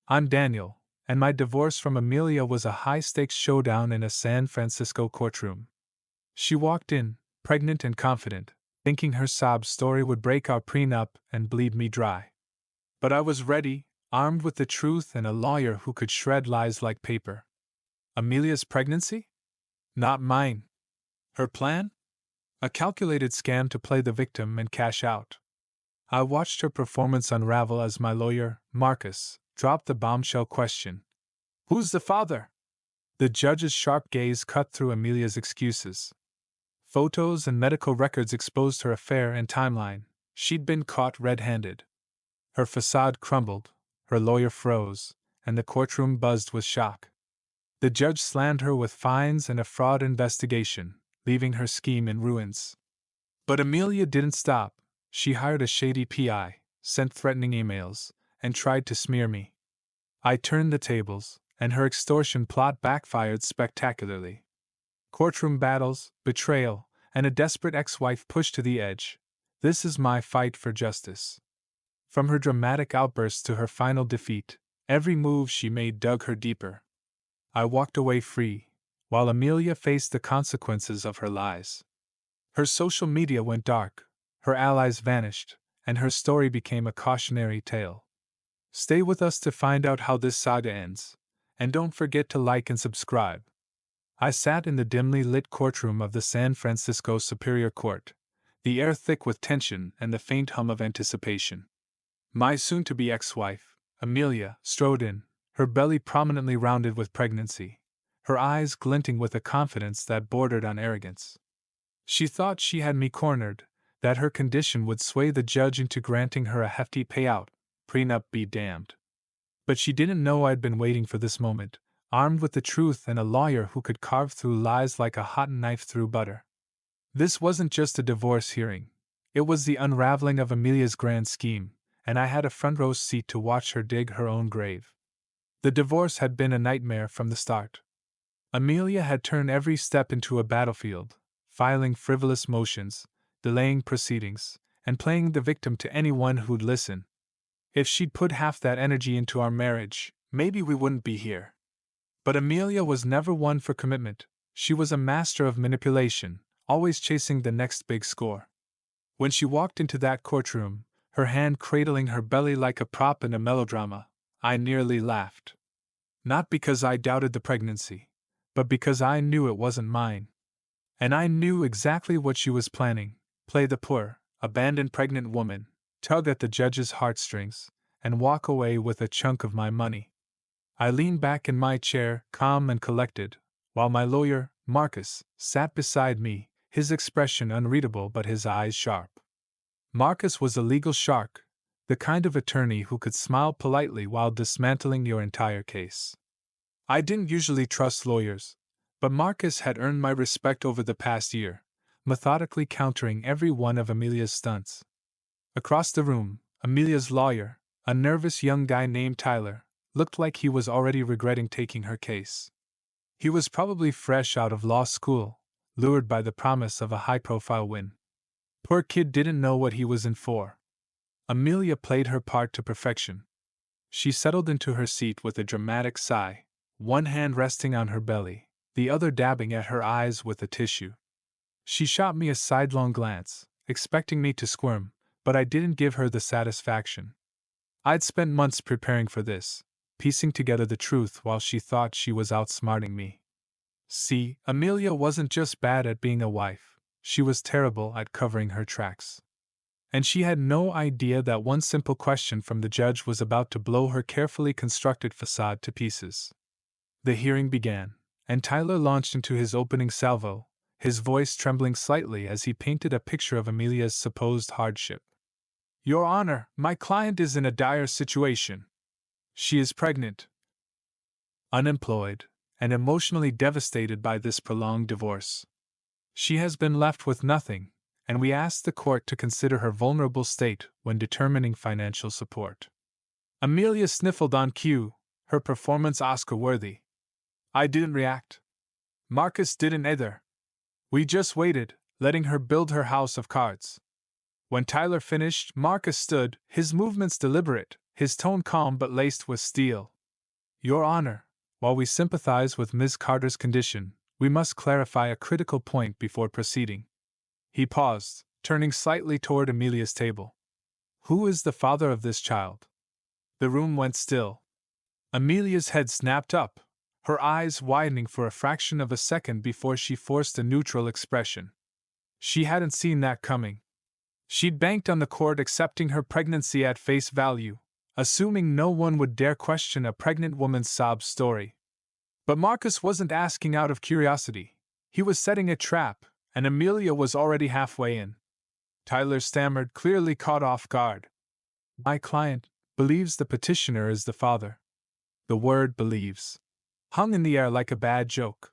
I'm Daniel, and my divorce from Amelia was a high-stakes showdown in a San Francisco courtroom. She walked in, pregnant and confident, thinking her sob story would break our prenup and bleed me dry. But I was ready, armed with the truth and a lawyer who could shred lies like paper. Amelia's pregnancy? Not mine. Her plan? A calculated scam to play the victim and cash out. I watched her performance unravel as my lawyer, Marcus, dropped the bombshell question. Who's the father? The judge's sharp gaze cut through Amelia's excuses. Photos and medical records exposed her affair and timeline. She'd been caught red-handed. Her facade crumbled, her lawyer froze, and the courtroom buzzed with shock. The judge slammed her with fines and a fraud investigation, leaving her scheme in ruins. But Amelia didn't stop. She hired a shady PI, sent threatening emails, and tried to smear me. I turned the tables, and her extortion plot backfired spectacularly. Courtroom battles, betrayal, and a desperate ex-wife pushed to the edge. This is my fight for justice. From her dramatic outbursts to her final defeat, every move she made dug her deeper. I walked away free, while Amelia faced the consequences of her lies. Her social media went dark, her allies vanished, and her story became a cautionary tale. Stay with us to find out how this saga ends, and don't forget to like and subscribe. I sat in the dimly lit courtroom of the San Francisco Superior Court, the air thick with tension and the faint hum of anticipation. My soon-to-be ex-wife, Amelia, strode in, her belly prominently rounded with pregnancy, her eyes glinting with a confidence that bordered on arrogance. She thought she had me cornered, that her condition would sway the judge into granting her a hefty payout, prenup be damned. But she didn't know I'd been waiting for this moment, armed with the truth and a lawyer who could carve through lies like a hot knife through butter. This wasn't just a divorce hearing. It was the unraveling of Amelia's grand scheme, and I had a front-row seat to watch her dig her own grave. The divorce had been a nightmare from the start. Amelia had turned every step into a battlefield, filing frivolous motions, delaying proceedings, and playing the victim to anyone who'd listen. If she'd put half that energy into our marriage, maybe we wouldn't be here. But Amelia was never one for commitment. She was a master of manipulation, always chasing the next big score. When she walked into that courtroom, her hand cradling her belly like a prop in a melodrama, I nearly laughed. Not because I doubted the pregnancy, but because I knew it wasn't mine. And I knew exactly what she was planning: play the poor, abandoned pregnant woman, tug at the judge's heartstrings, and walk away with a chunk of my money. I leaned back in my chair, calm and collected, while my lawyer, Marcus, sat beside me, his expression unreadable but his eyes sharp. Marcus was a legal shark, the kind of attorney who could smile politely while dismantling your entire case. I didn't usually trust lawyers, but Marcus had earned my respect over the past year, methodically countering every one of Amelia's stunts. Across the room, Amelia's lawyer, a nervous young guy named Tyler, looked like he was already regretting taking her case. He was probably fresh out of law school, lured by the promise of a high-profile win. Poor kid didn't know what he was in for. Amelia played her part to perfection. She settled into her seat with a dramatic sigh, one hand resting on her belly, the other dabbing at her eyes with a tissue. She shot me a sidelong glance, expecting me to squirm, but I didn't give her the satisfaction. I'd spent months preparing for this, piecing together the truth while she thought she was outsmarting me. See, Amelia wasn't just bad at being a wife, she was terrible at covering her tracks. And she had no idea that one simple question from the judge was about to blow her carefully constructed facade to pieces. The hearing began, and Tyler launched into his opening salvo, his voice trembling slightly as he painted a picture of Amelia's supposed hardship. Your Honor, my client is in a dire situation. She is pregnant, unemployed, and emotionally devastated by this prolonged divorce. She has been left with nothing, and we ask the court to consider her vulnerable state when determining financial support. Amelia sniffled on cue, her performance Oscar-worthy. I didn't react. Marcus didn't either. We just waited, letting her build her house of cards. When Tyler finished, Marcus stood, his movements deliberate, his tone calm but laced with steel. Your Honor, while we sympathize with Ms. Carter's condition, we must clarify a critical point before proceeding. He paused, turning slightly toward Amelia's table. Who is the father of this child? The room went still. Amelia's head snapped up, her eyes widening for a fraction of a second before she forced a neutral expression. She hadn't seen that coming. She'd banked on the court accepting her pregnancy at face value, assuming no one would dare question a pregnant woman's sob story. But Marcus wasn't asking out of curiosity. He was setting a trap, and Amelia was already halfway in. Tyler stammered, clearly caught off guard. My client believes the petitioner is the father. The word believes hung in the air like a bad joke.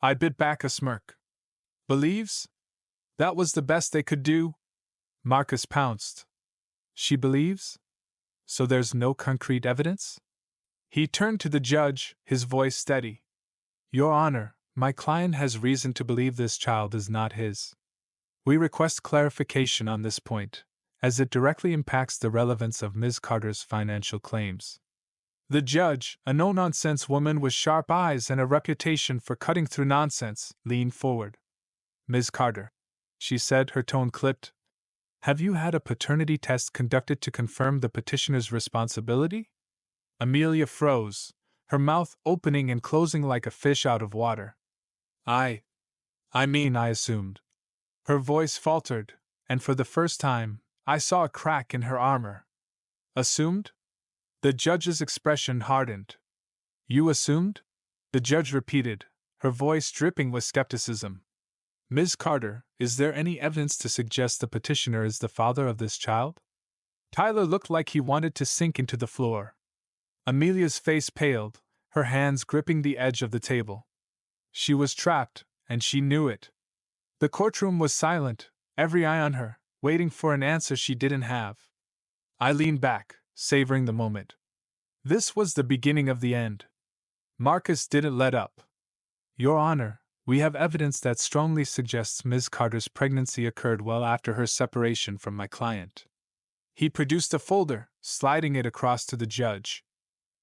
I bit back a smirk. Believes? That was the best they could do? Marcus pounced. She believes? So there's no concrete evidence? He turned to the judge, his voice steady. Your Honor, my client has reason to believe this child is not his. We request clarification on this point, as it directly impacts the relevance of Ms. Carter's financial claims. The judge, a no-nonsense woman with sharp eyes and a reputation for cutting through nonsense, leaned forward. Ms. Carter, she said, her tone clipped, have you had a paternity test conducted to confirm the petitioner's responsibility? Amelia froze, her mouth opening and closing like a fish out of water. I assumed. Her voice faltered, and for the first time, I saw a crack in her armor. Assumed? The judge's expression hardened. You assumed? The judge repeated, her voice dripping with skepticism. Ms. Carter, is there any evidence to suggest the petitioner is the father of this child? Tyler looked like he wanted to sink into the floor. Amelia's face paled, her hands gripping the edge of the table. She was trapped, and she knew it. The courtroom was silent, every eye on her, waiting for an answer she didn't have. I leaned back, savoring the moment. This was the beginning of the end. Marcus didn't let up. Your Honor, we have evidence that strongly suggests Ms. Carter's pregnancy occurred well after her separation from my client. He produced a folder, sliding it across to the judge.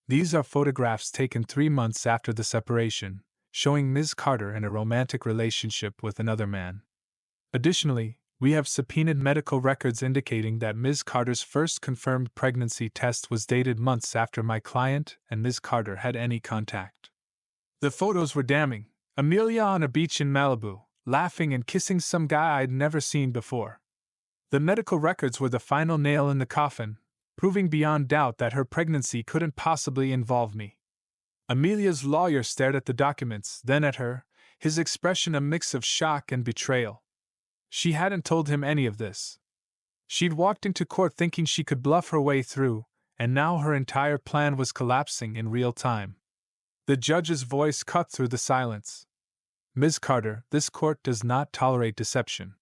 These are photographs taken 3 months after the separation, showing Ms. Carter in a romantic relationship with another man. Additionally, we have subpoenaed medical records indicating that Ms. Carter's first confirmed pregnancy test was dated months after my client and Ms. Carter had any contact. The photos were damning. Amelia on a beach in Malibu, laughing and kissing some guy I'd never seen before. The medical records were the final nail in the coffin, proving beyond doubt that her pregnancy couldn't possibly involve me. Amelia's lawyer stared at the documents, then at her, his expression a mix of shock and betrayal. She hadn't told him any of this. She'd walked into court thinking she could bluff her way through, and now her entire plan was collapsing in real time. The judge's voice cut through the silence. Ms. Carter, this court does not tolerate deception.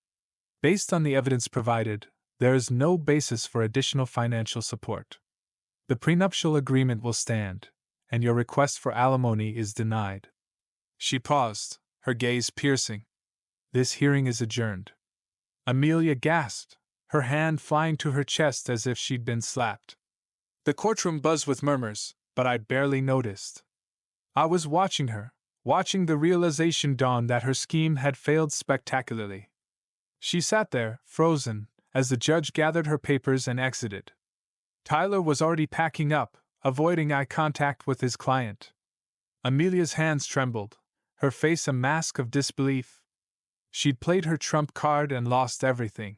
Based on the evidence provided, there is no basis for additional financial support. The prenuptial agreement will stand, and your request for alimony is denied. She paused, her gaze piercing. This hearing is adjourned. Amelia gasped, her hand flying to her chest as if she'd been slapped. The courtroom buzzed with murmurs, but I barely noticed. I was watching her, watching the realization dawn that her scheme had failed spectacularly. She sat there, frozen, as the judge gathered her papers and exited. Tyler was already packing up, avoiding eye contact with his client. Amelia's hands trembled, her face a mask of disbelief. She'd played her trump card and lost everything.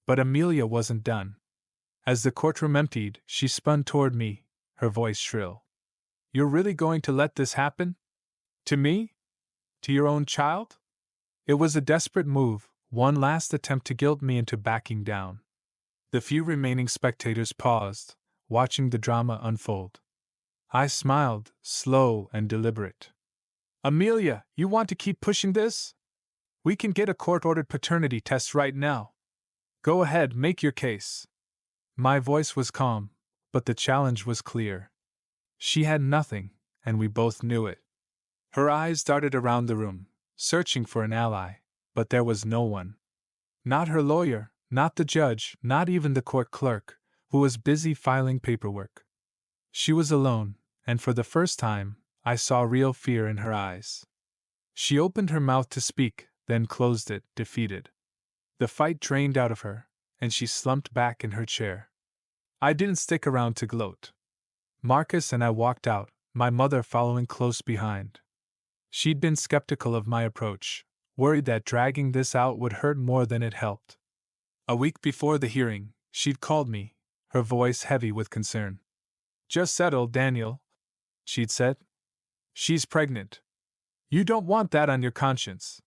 But Amelia wasn't done. As the courtroom emptied, she spun toward me, her voice shrill. You're really going to let this happen? To me? To your own child? It was a desperate move, one last attempt to guilt me into backing down. The few remaining spectators paused, watching the drama unfold. I smiled, slow and deliberate. Amelia, you want to keep pushing this? We can get a court-ordered paternity test right now. Go ahead, make your case. My voice was calm, but the challenge was clear. She had nothing, and we both knew it. Her eyes darted around the room, searching for an ally, but there was no one. Not her lawyer, not the judge, not even the court clerk, who was busy filing paperwork. She was alone, and for the first time, I saw real fear in her eyes. She opened her mouth to speak, then closed it, defeated. The fight drained out of her, and she slumped back in her chair. I didn't stick around to gloat. Marcus and I walked out, my mother following close behind. She'd been skeptical of my approach, worried that dragging this out would hurt more than it helped. A week before the hearing, she'd called me, her voice heavy with concern. "Just settle, Daniel," she'd said. "She's pregnant. You don't want that on your conscience."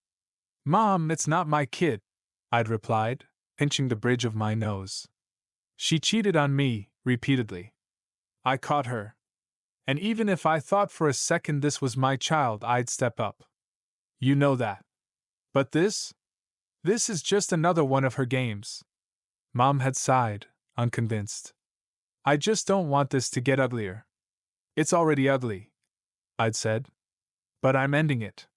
"Mom, it's not my kid," I'd replied, pinching the bridge of my nose. "She cheated on me, repeatedly. I caught her. And even if I thought for a second this was my child, I'd step up. You know that. But this? This is just another one of her games." Mom had sighed, unconvinced. "I just don't want this to get uglier." "It's already ugly," I'd said. "But I'm ending it."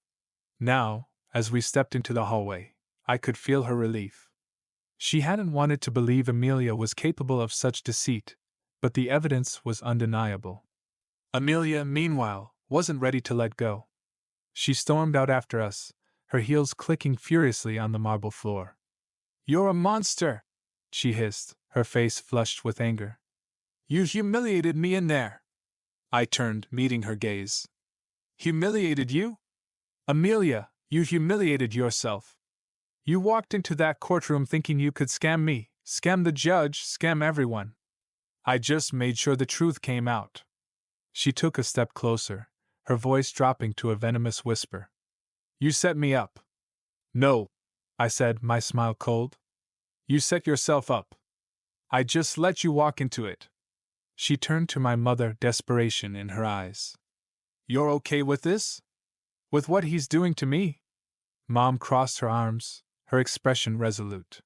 Now, as we stepped into the hallway, I could feel her relief. She hadn't wanted to believe Amelia was capable of such deceit, but the evidence was undeniable. Amelia, meanwhile, wasn't ready to let go. She stormed out after us, her heels clicking furiously on the marble floor. "You're a monster!" she hissed, her face flushed with anger. "You humiliated me in there." I turned, meeting her gaze. "Humiliated you? Amelia, you humiliated yourself. You walked into that courtroom thinking you could scam me, scam the judge, scam everyone. I just made sure the truth came out." She took a step closer, her voice dropping to a venomous whisper. "You set me up." "No," I said, my smile cold. "You set yourself up. I just let you walk into it." She turned to my mother, desperation in her eyes. "You're okay with this? With what he's doing to me?" Mom crossed her arms, her expression resolute.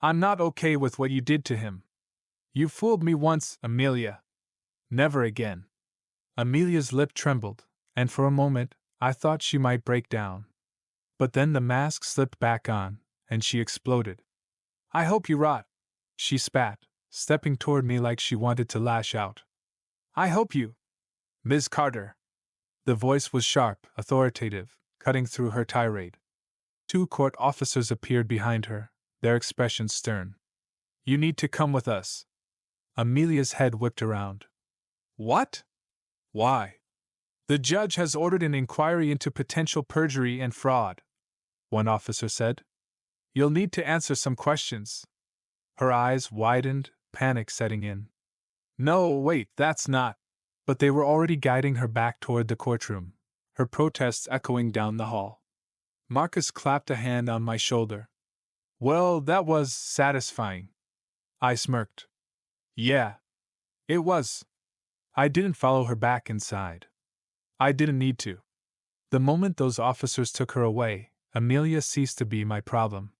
"I'm not okay with what you did to him. You fooled me once, Amelia. Never again." Amelia's lip trembled, and for a moment, I thought she might break down. But then the mask slipped back on, and she exploded. "I hope you rot," she spat, stepping toward me like she wanted to lash out. "I hope you—" "Ms. Carter." The voice was sharp, authoritative, cutting through her tirade. 2 court officers appeared behind her, their expressions stern. "You need to come with us." Amelia's head whipped around. "What? Why?" "The judge has ordered an inquiry into potential perjury and fraud," one officer said. "You'll need to answer some questions." Her eyes widened, panic setting in. "No, wait, that's not." But they were already guiding her back toward the courtroom, her protests echoing down the hall. Marcus clapped a hand on my shoulder. "Well, that was satisfying." I smirked. "Yeah. It was." I didn't follow her back inside. I didn't need to. The moment those officers took her away, Amelia ceased to be my problem.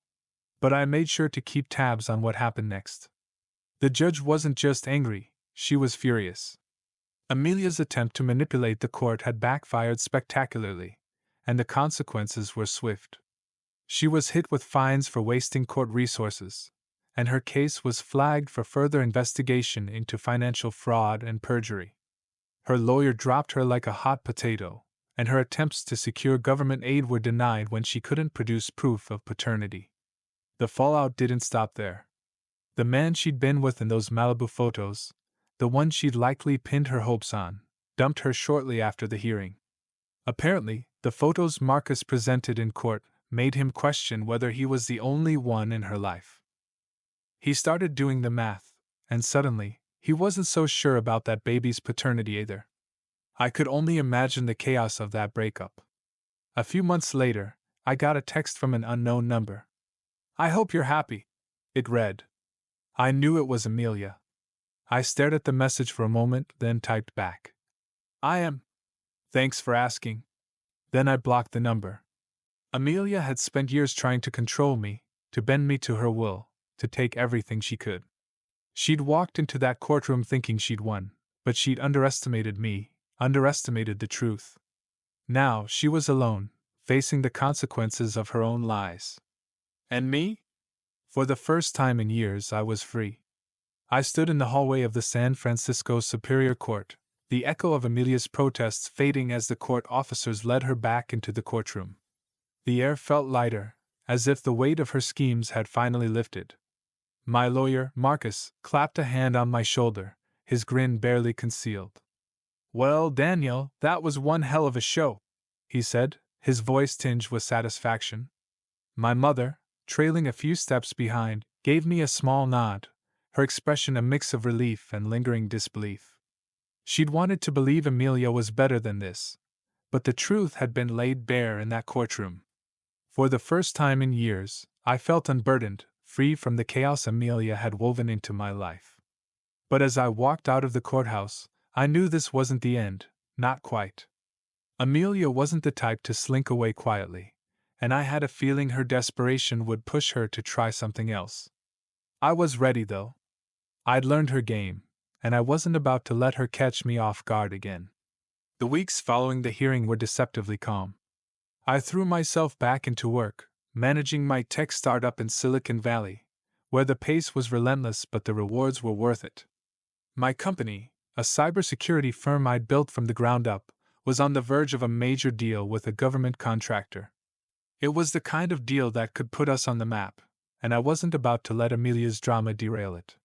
But I made sure to keep tabs on what happened next. The judge wasn't just angry, she was furious. Amelia's attempt to manipulate the court had backfired spectacularly, and the consequences were swift. She was hit with fines for wasting court resources, and her case was flagged for further investigation into financial fraud and perjury. Her lawyer dropped her like a hot potato, and her attempts to secure government aid were denied when she couldn't produce proof of paternity. The fallout didn't stop there. The man she'd been with in those Malibu photos, the one she'd likely pinned her hopes on, dumped her shortly after the hearing. Apparently, the photos Marcus presented in court made him question whether he was the only one in her life. He started doing the math, and suddenly, he wasn't so sure about that baby's paternity either. I could only imagine the chaos of that breakup. A few months later, I got a text from an unknown number. "I hope you're happy," it read. I knew it was Amelia. I stared at the message for a moment, then typed back, "I am. Thanks for asking." Then I blocked the number. Amelia had spent years trying to control me, to bend me to her will, to take everything she could. She'd walked into that courtroom thinking she'd won, but she'd underestimated me, underestimated the truth. Now she was alone, facing the consequences of her own lies. And me? For the first time in years, I was free. I stood in the hallway of the San Francisco Superior Court, the echo of Amelia's protests fading as the court officers led her back into the courtroom. The air felt lighter, as if the weight of her schemes had finally lifted. My lawyer, Marcus, clapped a hand on my shoulder, his grin barely concealed. "Well, Daniel, that was one hell of a show," he said, his voice tinged with satisfaction. My mother, trailing a few steps behind, gave me a small nod, her expression a mix of relief and lingering disbelief. She'd wanted to believe Amelia was better than this, but the truth had been laid bare in that courtroom. For the first time in years, I felt unburdened, free from the chaos Amelia had woven into my life. But as I walked out of the courthouse, I knew this wasn't the end, not quite. Amelia wasn't the type to slink away quietly, and I had a feeling her desperation would push her to try something else. I was ready, though. I'd learned her game, and I wasn't about to let her catch me off guard again. The weeks following the hearing were deceptively calm. I threw myself back into work, managing my tech startup in Silicon Valley, where the pace was relentless but the rewards were worth it. My company, a cybersecurity firm I'd built from the ground up, was on the verge of a major deal with a government contractor. It was the kind of deal that could put us on the map, and I wasn't about to let Amelia's drama derail it.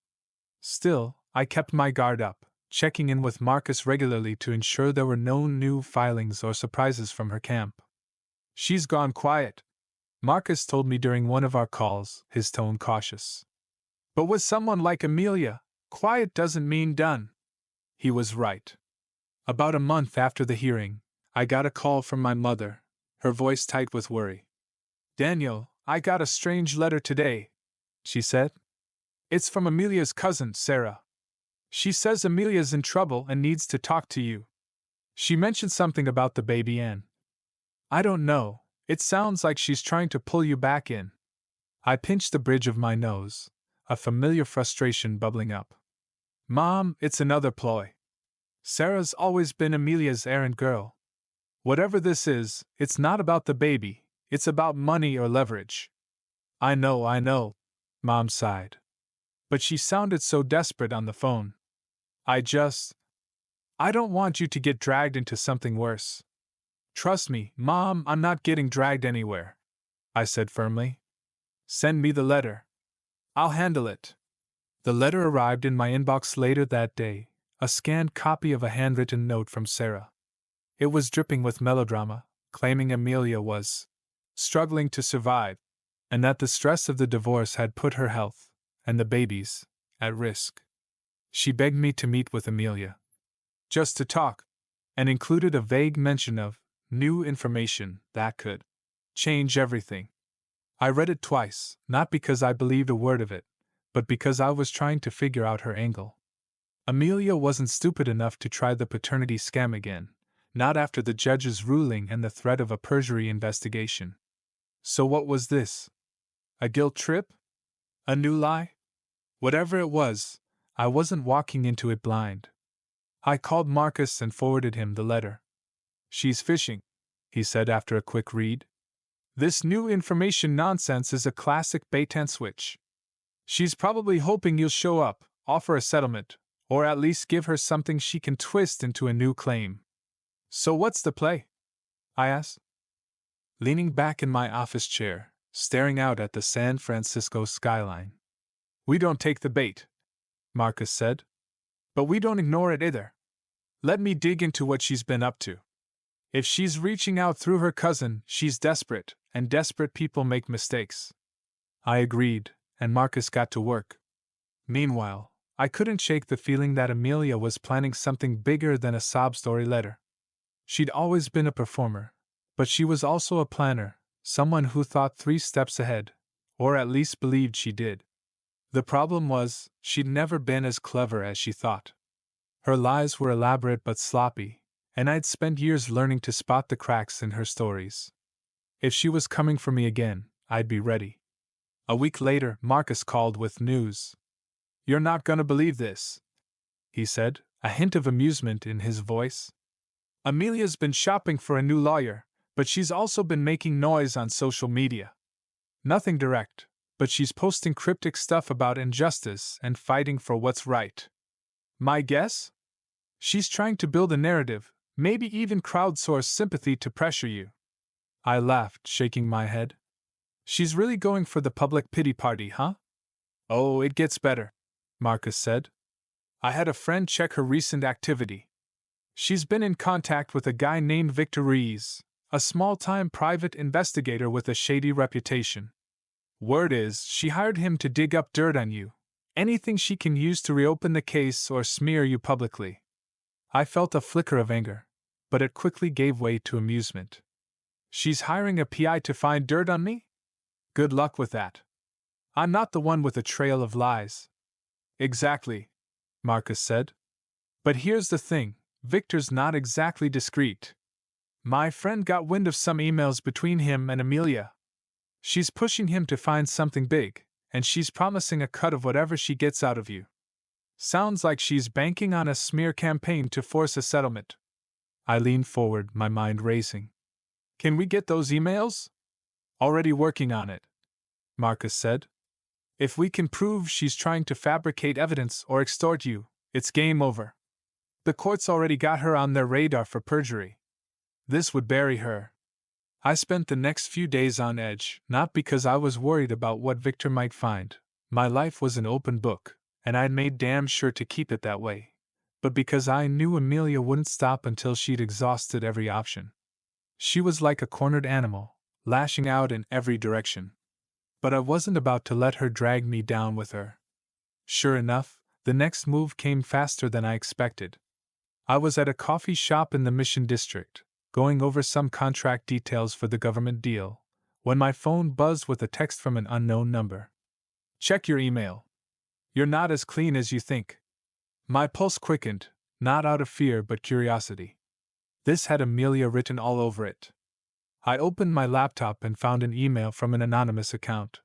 Still, I kept my guard up, checking in with Marcus regularly to ensure there were no new filings or surprises from her camp. "She's gone quiet," Marcus told me during one of our calls, his tone cautious. "But with someone like Amelia, quiet doesn't mean done." He was right. About a month after the hearing, I got a call from my mother, her voice tight with worry. "Daniel, I got a strange letter today," she said. "It's from Amelia's cousin, Sarah. She says Amelia's in trouble and needs to talk to you. She mentioned something about the baby and I don't know, it sounds like she's trying to pull you back in." I pinched the bridge of my nose, a familiar frustration bubbling up. "Mom, it's another ploy. Sarah's always been Amelia's errand girl. Whatever this is, it's not about the baby, it's about money or leverage." I know, Mom sighed. But she sounded so desperate on the phone. I don't want you to get dragged into something worse." "Trust me, Mom, I'm not getting dragged anywhere," I said firmly. "Send me the letter. I'll handle it." The letter arrived in my inbox later that day, a scanned copy of a handwritten note from Sarah. It was dripping with melodrama, claiming Amelia was struggling to survive, and that the stress of the divorce had put her health, and the baby's, at risk. She begged me to meet with Amelia. Just to talk, and included a vague mention of new information that could change everything. I read it twice, not because I believed a word of it, but because I was trying to figure out her angle. Amelia wasn't stupid enough to try the paternity scam again, not after the judge's ruling and the threat of a perjury investigation. So what was this? A guilt trip? A new lie? Whatever it was, I wasn't walking into it blind. I called Marcus and forwarded him the letter. "She's fishing," he said after a quick read. "This new information nonsense is a classic bait and switch. She's probably hoping you'll show up, offer a settlement, or at least give her something she can twist into a new claim." "So what's the play?" I asked. Leaning back in my office chair, staring out at the San Francisco skyline. "We don't take the bait," Marcus said. "But we don't ignore it either. Let me dig into what she's been up to. If she's reaching out through her cousin, she's desperate, and desperate people make mistakes." I agreed, and Marcus got to work. Meanwhile, I couldn't shake the feeling that Amelia was planning something bigger than a sob story letter. She'd always been a performer, but she was also a planner, someone who thought 3 steps ahead, or at least believed she did. The problem was, she'd never been as clever as she thought. Her lies were elaborate but sloppy, and I'd spent years learning to spot the cracks in her stories. If she was coming for me again, I'd be ready. A week later, Marcus called with news. "You're not gonna believe this," he said, a hint of amusement in his voice. "Amelia's been shopping for a new lawyer, but she's also been making noise on social media. Nothing direct, but she's posting cryptic stuff about injustice and fighting for what's right. My guess? She's trying to build a narrative, maybe even crowdsource sympathy to pressure you. I laughed, shaking my head. She's really going for the public pity party, huh? Oh, it gets better, Marcus said. I had a friend check her recent activity. She's been in contact with a guy named Victor Rees, a small-time private investigator with a shady reputation. Word is, she hired him to dig up dirt on you, anything she can use to reopen the case or smear you publicly. I felt a flicker of anger, but it quickly gave way to amusement. She's hiring a PI to find dirt on me? Good luck with that. I'm not the one with a trail of lies. Exactly, Marcus said. But here's the thing, Victor's not exactly discreet. My friend got wind of some emails between him and Amelia. She's pushing him to find something big, and she's promising a cut of whatever she gets out of you. Sounds like she's banking on a smear campaign to force a settlement. I leaned forward, my mind racing. Can we get those emails? Already working on it, Marcus said. If we can prove she's trying to fabricate evidence or extort you, it's game over. The court's already got her on their radar for perjury. This would bury her. I spent the next few days on edge, not because I was worried about what Victor might find. My life was an open book, and I'd made damn sure to keep it that way, but because I knew Amelia wouldn't stop until she'd exhausted every option. She was like a cornered animal, lashing out in every direction. But I wasn't about to let her drag me down with her. Sure enough, the next move came faster than I expected. I was at a coffee shop in the Mission District, going over some contract details for the government deal, when my phone buzzed with a text from an unknown number. Check your email. You're not as clean as you think. My pulse quickened, not out of fear but curiosity. This had Amelia written all over it. I opened my laptop and found an email from an anonymous account.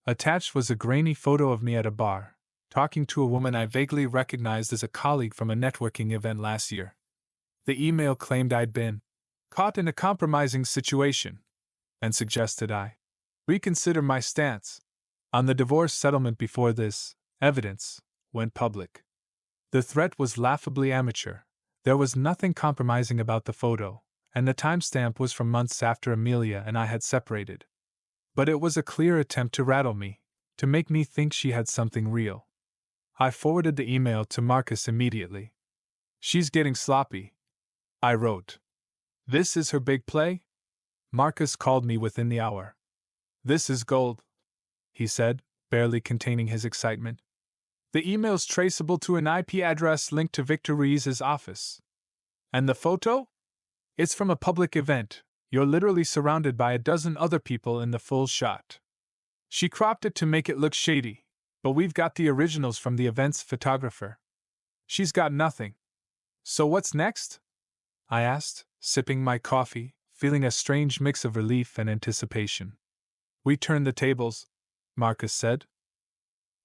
Attached was a grainy photo of me at a bar, talking to a woman I vaguely recognized as a colleague from a networking event last year. The email claimed I'd been caught in a compromising situation, and suggested I reconsider my stance on the divorce settlement before this evidence went public. The threat was laughably amateur. There was nothing compromising about the photo, and the timestamp was from months after Amelia and I had separated. But it was a clear attempt to rattle me, to make me think she had something real. I forwarded the email to Marcus immediately. She's getting sloppy, I wrote. This is her big play? Marcus called me within the hour. This is gold, he said, barely containing his excitement. The email's traceable to an IP address linked to Victor Rees' office. And the photo? It's from a public event. You're literally surrounded by a dozen other people in the full shot. She cropped it to make it look shady, but we've got the originals from the event's photographer. She's got nothing. So what's next? I asked, sipping my coffee, feeling a strange mix of relief and anticipation. We turned the tables, Marcus said.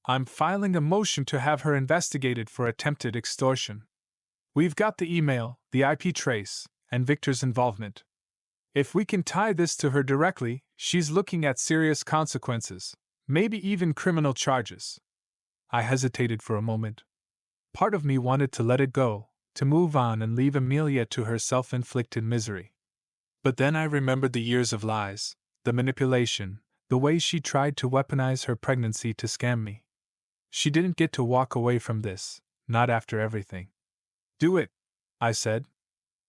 I'm filing a motion to have her investigated for attempted extortion. We've got the email, the IP trace, and Victor's involvement. If we can tie this to her directly, she's looking at serious consequences, maybe even criminal charges. I hesitated for a moment. Part of me wanted to let it go, to move on and leave Amelia to her self-inflicted misery. But then I remembered the years of lies, the manipulation, the way she tried to weaponize her pregnancy to scam me. She didn't get to walk away from this, not after everything. Do it, I said.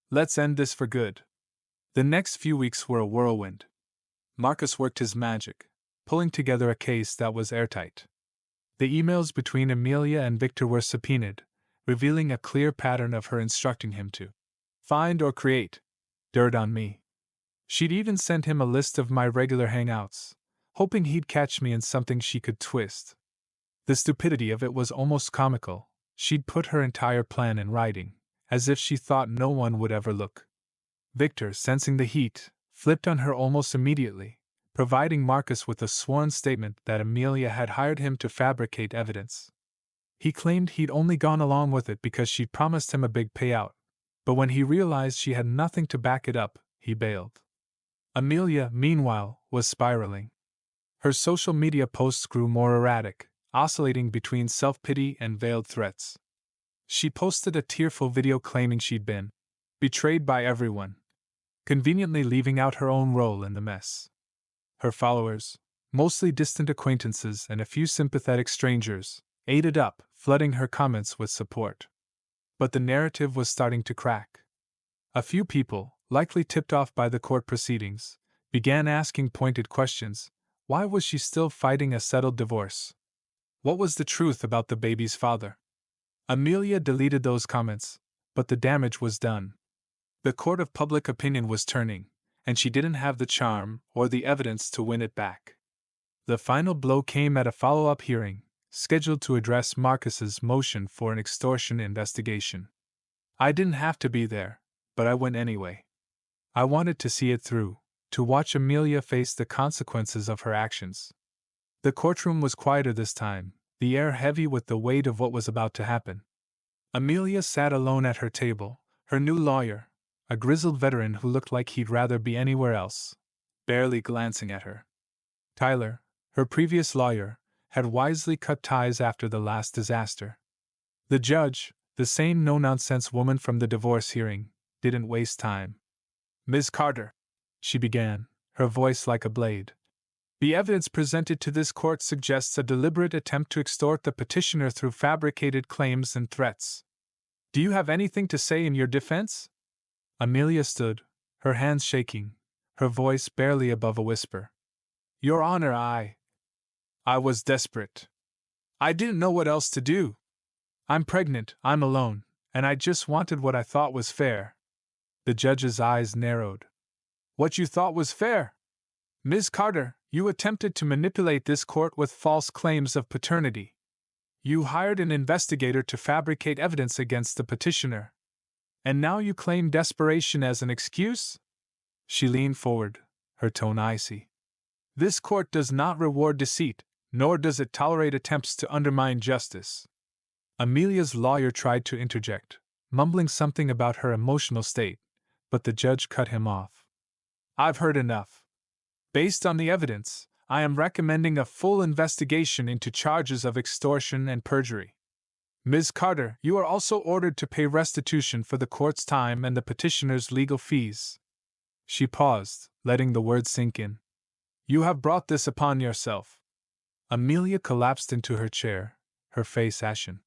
Let's end this for good. The next few weeks were a whirlwind. Marcus worked his magic, pulling together a case that was airtight. The emails between Amelia and Victor were subpoenaed, revealing a clear pattern of her instructing him to find or create dirt on me. She'd even sent him a list of my regular hangouts, hoping he'd catch me in something she could twist. The stupidity of it was almost comical. She'd put her entire plan in writing, as if she thought no one would ever look. Victor, sensing the heat, flipped on her almost immediately, providing Marcus with a sworn statement that Amelia had hired him to fabricate evidence. He claimed he'd only gone along with it because she'd promised him a big payout, but when he realized she had nothing to back it up, he bailed. Amelia, meanwhile, was spiraling. Her social media posts grew more erratic, oscillating between self-pity and veiled threats. She posted a tearful video claiming she'd been betrayed by everyone, conveniently leaving out her own role in the mess. Her followers, mostly distant acquaintances and a few sympathetic strangers, ate it up, flooding her comments with support. But the narrative was starting to crack. A few people, likely tipped off by the court proceedings, began asking pointed questions. Why was she still fighting a settled divorce? What was the truth about the baby's father? Amelia deleted those comments, but the damage was done. The court of public opinion was turning, and she didn't have the charm or the evidence to win it back. The final blow came at a follow-up hearing, scheduled to address Marcus's motion for an extortion investigation. I didn't have to be there, but I went anyway. I wanted to see it through, to watch Amelia face the consequences of her actions. The courtroom was quieter this time, the air heavy with the weight of what was about to happen. Amelia sat alone at her table, her new lawyer, a grizzled veteran who looked like he'd rather be anywhere else, barely glancing at her. Tyler, her previous lawyer, had wisely cut ties after the last disaster. The judge, the same no-nonsense woman from the divorce hearing, didn't waste time. "Ms. Carter," she began, her voice like a blade. "The evidence presented to this court suggests a deliberate attempt to extort the petitioner through fabricated claims and threats. Do you have anything to say in your defense?" Amelia stood, her hands shaking, her voice barely above a whisper. "Your Honor, I was desperate. I didn't know what else to do. I'm pregnant, I'm alone, and I just wanted what I thought was fair." The judge's eyes narrowed. "What you thought was fair? Ms. Carter, you attempted to manipulate this court with false claims of paternity. You hired an investigator to fabricate evidence against the petitioner. And now you claim desperation as an excuse?" She leaned forward, her tone icy. "This court does not reward deceit, nor does it tolerate attempts to undermine justice." Amelia's lawyer tried to interject, mumbling something about her emotional state, but the judge cut him off. "I've heard enough. Based on the evidence, I am recommending a full investigation into charges of extortion and perjury. Ms. Carter, you are also ordered to pay restitution for the court's time and the petitioner's legal fees." She paused, letting the words sink in. "You have brought this upon yourself." Amelia collapsed into her chair, her face ashen.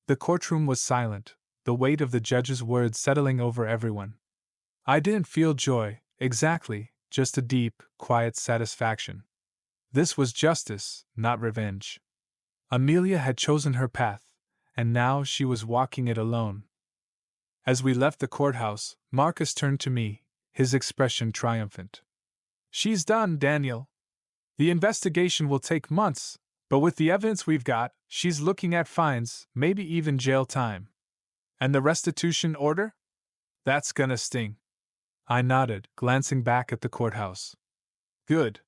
The courtroom was silent, the weight of the judge's words settling over everyone. I didn't feel joy, exactly, just a deep, quiet satisfaction. This was justice, not revenge. Amelia had chosen her path, and now she was walking it alone. As we left the courthouse, Marcus turned to me, his expression triumphant. "She's done, Daniel. The investigation will take months, but with the evidence we've got, she's looking at fines, maybe even jail time. And the restitution order? That's gonna sting." I nodded, glancing back at the courthouse. "Good.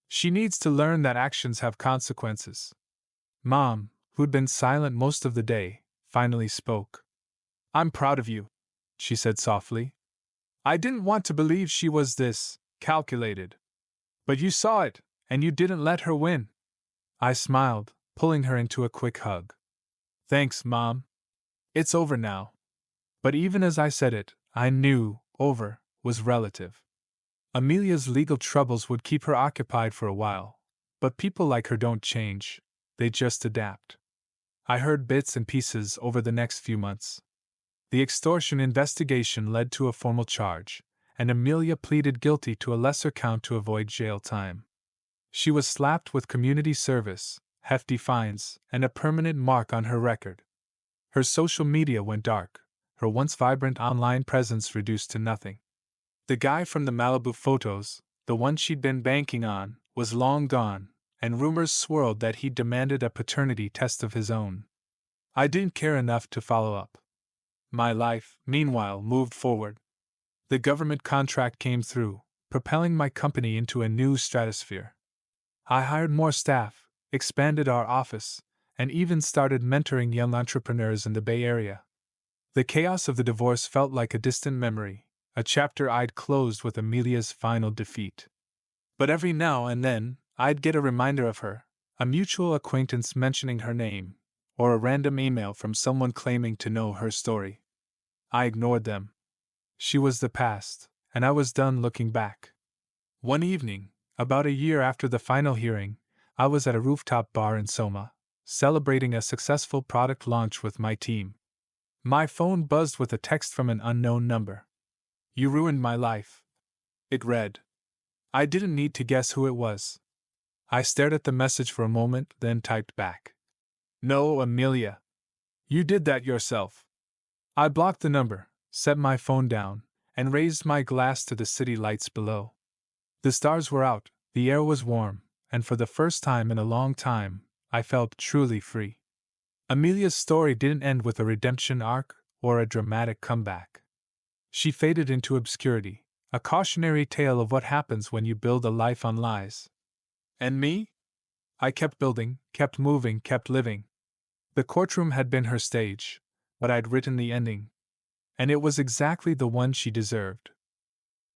She needs to learn that actions have consequences." Mom, who'd been silent most of the day, finally spoke. "I'm proud of you," she said softly. "I didn't want to believe she was this calculated. But you saw it, and you didn't let her win." I smiled, pulling her into a quick hug. "Thanks, Mom. It's over now." But even as I said it, I knew over was relative. Amelia's legal troubles would keep her occupied for a while, but people like her don't change, they just adapt. I heard bits and pieces over the next few months. The extortion investigation led to a formal charge, and Amelia pleaded guilty to a lesser count to avoid jail time. She was slapped with community service, hefty fines, and a permanent mark on her record. Her social media went dark, her once vibrant online presence reduced to nothing. The guy from the Malibu photos, the one she'd been banking on, was long gone, and rumors swirled that he'd demanded a paternity test of his own. I didn't care enough to follow up. My life, meanwhile, moved forward. The government contract came through, propelling my company into a new stratosphere. I hired more staff, expanded our office, and even started mentoring young entrepreneurs in the Bay Area. The chaos of the divorce felt like a distant memory, a chapter I'd closed with Amelia's final defeat. But every now and then, I'd get a reminder of her, a mutual acquaintance mentioning her name, or a random email from someone claiming to know her story. I ignored them. She was the past, and I was done looking back. One evening, about a year after the final hearing, I was at a rooftop bar in Soma, celebrating a successful product launch with my team. My phone buzzed with a text from an unknown number. "You ruined my life," it read. I didn't need to guess who it was. I stared at the message for a moment, then typed back, "No, Amelia. You did that yourself." I blocked the number, set my phone down, and raised my glass to the city lights below. The stars were out, the air was warm, and for the first time in a long time, I felt truly free. Amelia's story didn't end with a redemption arc or a dramatic comeback. She faded into obscurity, a cautionary tale of what happens when you build a life on lies. And me? I kept building, kept moving, kept living. The courtroom had been her stage, but I'd written the ending. And it was exactly the one she deserved.